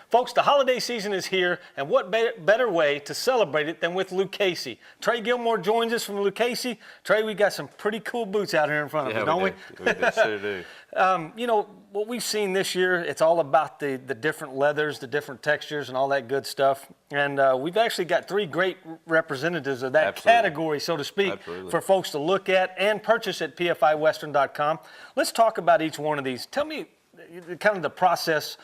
Folks, the holiday season is here, and what better way to celebrate it than with Lucchese? Trey Gilmore joins us from Lucchese. Trey, we got some pretty cool boots out here in front of us, don't we? We sure do. You know, what we've seen this year, it's all about the different leathers, the different textures, and all that good stuff. And we've actually got three great representatives of that category, so to speak, for folks to look at and purchase at PFIWestern.com. Let's talk about each one of these. Tell me kind of the process.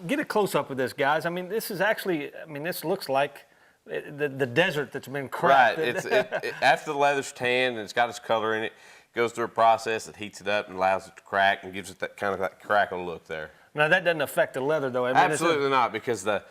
Get a close-up of this, guys. I mean, this is actually, this looks like the desert that's been cracked. Right. After the leather's tanned and it's got its color in it, it goes through a process that heats it up and allows it to crack and gives it that kind of that crackle look there. Now, that doesn't affect the leather, though. Absolutely not, because the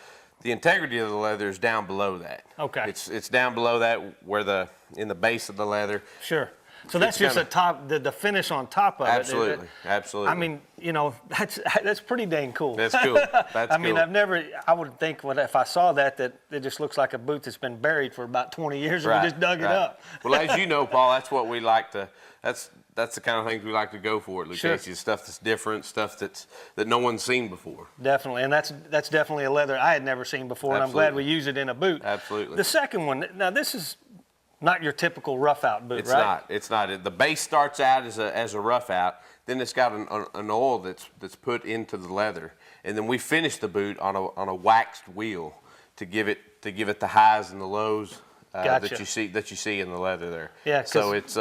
integrity of the leather is down below that. Okay. It's down below that where in the base of the leather. Sure. So that's just the finish on top of it. Absolutely. I mean, you know, that's pretty dang cool. That's cool. I mean, I would think if I saw that it just looks like a boot that's been buried for about 20 years and we just dug it up. Well, as you know, Paul, that's what we like to. That's the kind of things we like to go for at Lucchese. Sure. Stuff that's different, stuff that no one's seen before. Definitely, and that's definitely a leather I had never seen before, and I'm glad we use it in a boot. Absolutely. The second one, now this is not your typical rough out boot, right? It's not. The base starts out as a rough out. Then it's got an oil that's put into the leather, and then we finish the boot on a waxed wheel to give it the highs and the lows that you see in the leather there. Yeah. So it's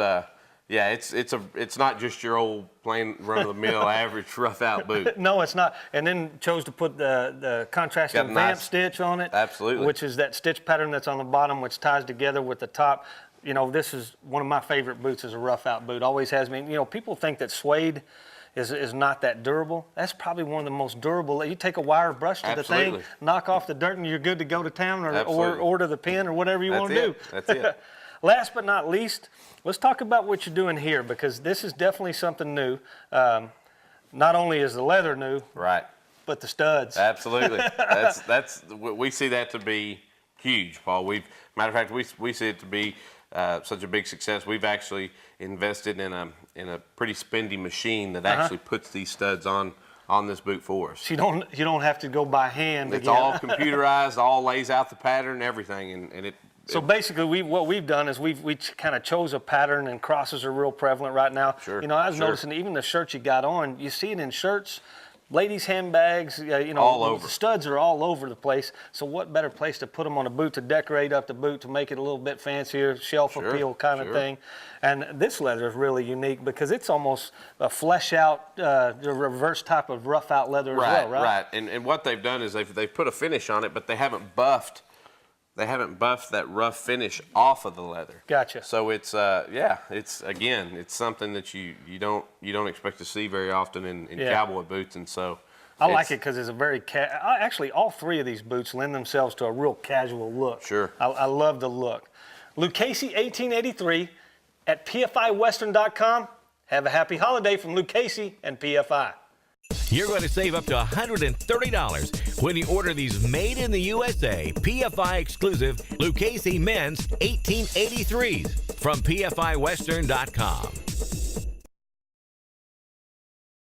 not just your old plain run-of-the-mill average rough out boot. No, it's not. And then chose to put the contrasting vamp stitch on it. Absolutely. Which is that stitch pattern that's on the bottom, which ties together with the top. You know, this is one of my favorite boots as a rough out boot. Always has been. You know, people think that suede is not that durable. That's probably one of the most durable. You take a wire brush to the thing, knock off the dirt, and you're good to go to town or to the pen or whatever you want to do. That's it. Last but not least, let's talk about what you're doing here, because this is definitely something new. Not only is the leather new, right, but the studs. Absolutely. We see that to be huge, Paul. Matter of fact, we see it to be such a big success. We've actually invested in a pretty spendy machine that actually puts these studs on this boot for us. So you don't have to go by hand. It's all computerized, all lays out the pattern, everything, and it. So basically, what we've done is we kind of chose a pattern, and crosses are real prevalent right now. Sure. You know, I was noticing even the shirts you got on, you see it in shirts, ladies' handbags, you know, all over. The studs are all over the place. So what better place to put them on a boot to decorate up the boot, to make it a little bit fancier, shelf appeal kind of thing. And this leather is really unique because it's almost a flesh out, the reverse type of rough out leather as well, right? Right. And what they've done is they've put a finish on it, but they haven't buffed. They haven't buffed that rough finish off of the leather. Gotcha. So it's it's something that you don't expect to see very often in cowboy boots, and so I like it because it's a very actually all three of these boots lend themselves to a real casual look. Sure. I love the look. Lucchese 1883 at PFIWestern.com. Have a happy holiday from Lucchese and PFI. You're going to save up to $130 when you order these made in the USA PFI exclusive Lucchese men's 1883s from PFIWestern.com.